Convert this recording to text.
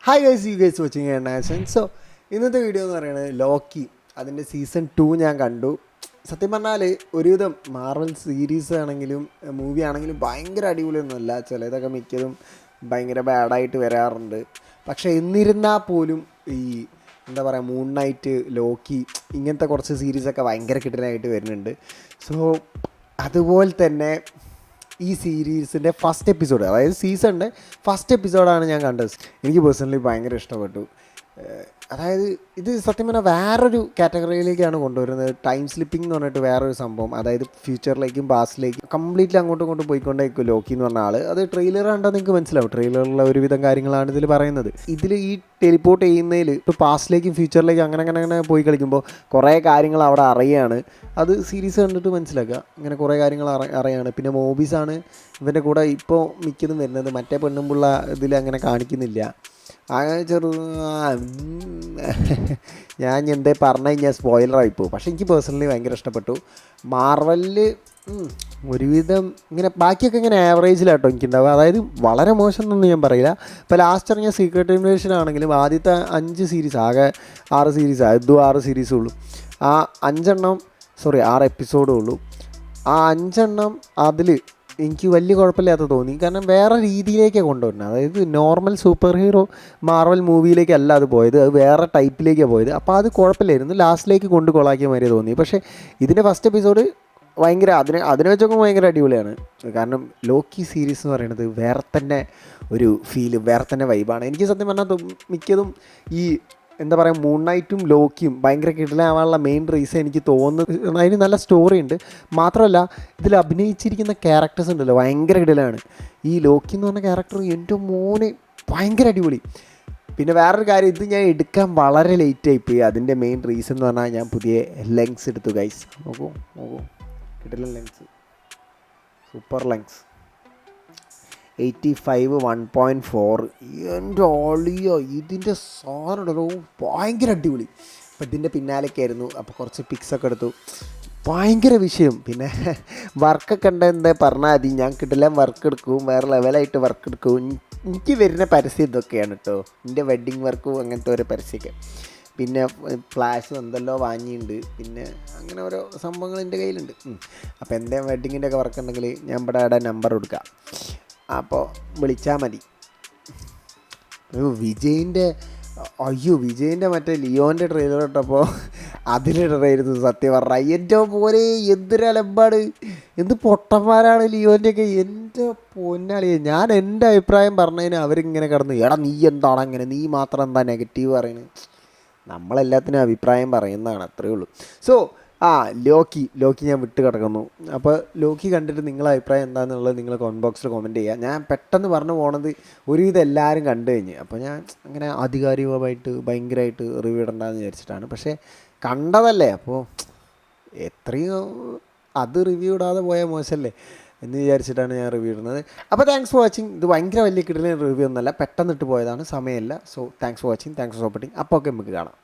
Hi guys, you guys watching and so ഇന്നത്തെ video എന്ന് പറയുന്നത് ലോക്കി അതിൻ്റെ സീസൺ 2 ഞാൻ കണ്ടു. സത്യം പറഞ്ഞാൽ ഒരുവിധം മാർവൽ സീരീസ് ആണെങ്കിലും മൂവി ആണെങ്കിലും ഭയങ്കര അടിപൊളിയൊന്നുമല്ല. ചിലതൊക്കെ മിക്കതും ഭയങ്കര ബാഡായിട്ട് വരാറുണ്ട്. പക്ഷേ എന്നിരുന്നാൽ പോലും ഈ എന്താ പറയുക, മൂൺ നൈറ്റ്, ലോക്കി ഇങ്ങനത്തെ കുറച്ച് സീരീസൊക്കെ ഭയങ്കര കിട്ടലായിട്ട് വരുന്നുണ്ട്. സോ അതുപോലെ തന്നെ ഈ സീരീസിൻ്റെ ഫസ്റ്റ് എപ്പിസോഡ്, അതായത് സീസണിൻ്റെ ഫസ്റ്റ് എപ്പിസോഡാണ് ഞാൻ കണ്ടത്. എനിക്ക് പേഴ്സണലി ഭയങ്കര ഇഷ്ടപ്പെട്ടു. അതായത് ഇത് സത്യം പറഞ്ഞാൽ വേറൊരു കാറ്റഗറിയിലേക്കാണ് കൊണ്ടുവരുന്നത്. ടൈം സ്ലിപ്പിംഗ് എന്ന് പറഞ്ഞിട്ട് വേറൊരു സംഭവം, അതായത് ഫ്യൂച്ചറിലേക്കും പാസ്റ്റിലേക്കും കംപ്ലീറ്റ്ലി അങ്ങോട്ടും ഇങ്ങോട്ടും പോയിക്കൊണ്ടേക്കും ലോക്കി എന്ന് പറഞ്ഞ ആൾ. അത് ട്രെയിലർ കണ്ടാൽ നിങ്ങൾക്ക് മനസ്സിലാവും. ട്രെയിലറിലുള്ള ഒരുവിധം കാര്യങ്ങളാണ് ഇതിൽ പറയുന്നത്. ഇതിൽ ഈ ടെലിപ്പോർട്ട് ചെയ്യുന്നതിൽ ഇപ്പോൾ പാസ്റ്റിലേക്കും ഫ്യൂച്ചറിലേക്കും അങ്ങനെ പോയി കളിക്കുമ്പോൾ കുറേ കാര്യങ്ങൾ അവിടെ അറിയാണ്. അത് സീരീസ് കണ്ടിട്ട് മനസ്സിലാക്കുക. അങ്ങനെ കുറേ കാര്യങ്ങൾ അറിയാണ്. പിന്നെ മോബീസാണ് ഇവൻ്റെ കൂടെ ഇപ്പോൾ മിക്കതും വരുന്നത്. മറ്റേ പെണ്ണുമ്പുള്ള ഇതിൽ അങ്ങനെ കാണിക്കുന്നില്ല. അങ്ങനെ ഞാൻ എന്തേ പറഞ്ഞു കഴിഞ്ഞാൽ സ്പോയിലറായിപ്പോവും. പക്ഷേ എനിക്ക് പേഴ്സണലി ഭയങ്കര ഇഷ്ടപ്പെട്ടു. മാർവലിൽ ഒരുവിധം ഇങ്ങനെ ബാക്കിയൊക്കെ ഇങ്ങനെ ആവറേജിലാട്ടോ എനിക്കുണ്ടാവുക. അതായത് വളരെ മോശം എന്നൊന്നും ഞാൻ പറയില്ല. ഇപ്പോൾ ലാസ്റ്റ് ഇറങ്ങിയ സീക്രട്ട് ഇൻവേഷൻ ആണെങ്കിലും ആദ്യത്തെ 5 സീരീസ്, ആകെ 6 സീരീസ്, അതും 6 സീരീസേ ഉള്ളൂ. ആ 6 എപ്പിസോഡേ ഉള്ളൂ. ആ 5 അതിൽ എനിക്ക് വലിയ കുഴപ്പമില്ലാത്ത തോന്നി. കാരണം വേറെ രീതിയിലേക്കാണ് കൊണ്ടുവരുന്നത്. അതായത് നോർമൽ സൂപ്പർ ഹീറോ മാർവൽ മൂവിയിലേക്കല്ല അത് പോയത്, അത് വേറെ ടൈപ്പിലേക്കാണ് പോയത്. അപ്പോൾ അത് കുഴപ്പമില്ലായിരുന്നു. ലാസ്റ്റിലേക്ക് കൊണ്ട് കൊളാക്കിയ മാതിരി തോന്നി. പക്ഷേ ഇതിൻ്റെ ഫസ്റ്റ് എപ്പിസോഡ് ഭയങ്കര അതിനെ വെച്ചൊക്കെ ഭയങ്കര അടിപൊളിയാണ്. കാരണം ലോക്കി സീരീസ് എന്ന് പറയുന്നത് വേറെ തന്നെ ഒരു ഫീല്, വേറെ തന്നെ വൈബാണ്. എനിക്ക് സത്യം പറഞ്ഞാൽ മിക്കതും ഈ എന്താ പറയുക, മൂൺ നൈറ്റും ലോക്കിയും ഭയങ്കര കിടലാവാനുള്ള മെയിൻ റീസൺ എനിക്ക് തോന്നുന്നു അതിന് നല്ല സ്റ്റോറി ഉണ്ട്. മാത്രമല്ല ഇതിൽ അഭിനയിച്ചിരിക്കുന്ന ക്യാരക്ടേഴ്സ് ഉണ്ടല്ലോ, ഭയങ്കര കിടലാണ്. ഈ ലോക്കി എന്ന് പറഞ്ഞ ക്യാരക്ടർ എൻ്റെ മോനെ ഭയങ്കര അടിപൊളി. പിന്നെ വേറൊരു കാര്യം, ഇത് ഞാൻ എടുക്കാൻ വളരെ ലേറ്റായിപ്പോയി. അതിൻ്റെ മെയിൻ റീസൺ എന്ന് പറഞ്ഞാൽ ഞാൻ പുതിയ ലെൻസ് എടുത്തു ഗൈസ്. നോക്കൂ കിടലൻ ലെൻസ്, സൂപ്പർ ലെൻസ് 85 1.4. എൻ്റെ ഓളിയോ ഇതിൻ്റെ സാധനം ഭയങ്കര അടിപൊളി. അപ്പോൾ ഇതിൻ്റെ പിന്നാലെയൊക്കെയായിരുന്നു. അപ്പോൾ കുറച്ച് പിക്സൊക്കെ എടുത്തു. ഭയങ്കര വിഷയം. പിന്നെ വർക്കൊക്കെ ഉണ്ട് എന്താ പറഞ്ഞാൽ മതി. ഞാൻ കിട്ടില്ല വർക്ക് എടുക്കും, വേറെ ലെവലായിട്ട് വർക്ക് എടുക്കും. എനിക്ക് വരുന്ന പരസ്യം ഇതൊക്കെയാണ് കേട്ടോ, എൻ്റെ വെഡ്ഡിങ് വർക്കും അങ്ങനത്തെ ഓരോ പരസ്യമൊക്കെ. പിന്നെ ഫ്ലാഷ് എന്തെല്ലോ വാങ്ങിയിട്ടുണ്ട്. പിന്നെ അങ്ങനെ ഓരോ സംഭവങ്ങൾ എൻ്റെ കയ്യിലുണ്ട്. അപ്പോൾ എൻ്റെ വെഡ്ഡിങ്ങിൻ്റെ ഒക്കെ വർക്ക് ഉണ്ടെങ്കിൽ ഞാൻ ഇവിടെ നമ്പർ കൊടുക്കാം, അപ്പോൾ വിളിച്ചാൽ മതി. വിജയിൻ്റെ മറ്റേ ലിയോൻ്റെ ട്രെയിലർ ഇട്ടപ്പോൾ അതിലിടറായിരുന്നു സത്യം പറഞ്ഞാൽ. എൻ്റെ പോലെ എന്തൊരലമ്പാട്, എന്ത് പൊട്ടന്മാരാണ് ലിയോൻ്റെയൊക്കെ. എൻ്റെ പൊന്നാളിയെ, ഞാൻ എൻ്റെ അഭിപ്രായം പറഞ്ഞതിന് അവരിങ്ങനെ കിടന്നു, എടാ നീ എന്താണ് അങ്ങനെ, നീ മാത്രം എന്താ നെഗറ്റീവ് പറയുന്നത്. നമ്മളെല്ലാത്തിനും അഭിപ്രായം പറയുന്നതാണ്, അത്രയേ ഉള്ളൂ. സോ ലോക്കി ഞാൻ വിട്ട് കിടക്കുന്നു. അപ്പോൾ ലോക്കി കണ്ടിട്ട് നിങ്ങളുടെ അഭിപ്രായം എന്താണെന്നുള്ളത് നിങ്ങൾ കമൻറ്റ് ബോക്സിൽ കമൻറ്റ് ചെയ്യുക. ഞാൻ പെട്ടെന്ന് പറഞ്ഞു പോണത് ഒരുവിധം എല്ലാവരും കണ്ടു കഴിഞ്ഞ്, അപ്പോൾ ഞാൻ അങ്ങനെ ആധികാരികമായിട്ട് ഭയങ്കരമായിട്ട് റിവ്യൂ ഇടണ്ടെന്ന് വിചാരിച്ചിട്ടാണ്. പക്ഷേ കണ്ടതല്ലേ, അപ്പോൾ എത്രയും അത് റിവ്യൂ ഇടാതെ പോയാൽ മോശമല്ലേ എന്ന് വിചാരിച്ചിട്ടാണ് ഞാൻ റിവ്യൂ ഇടുന്നത്. അപ്പോൾ താങ്ക്സ് ഫോർ വാച്ചിങ്. ഇത് ഭയങ്കര വലിയ കിടലിന് റിവ്യൂ ഒന്നുമല്ല, പെട്ടെന്നിട്ട് പോയതാണ്, സമയമില്ല. So thanks for watching, thanks for supporting. അപ്പോൾ ഒക്കെ നമുക്ക് കാണാം.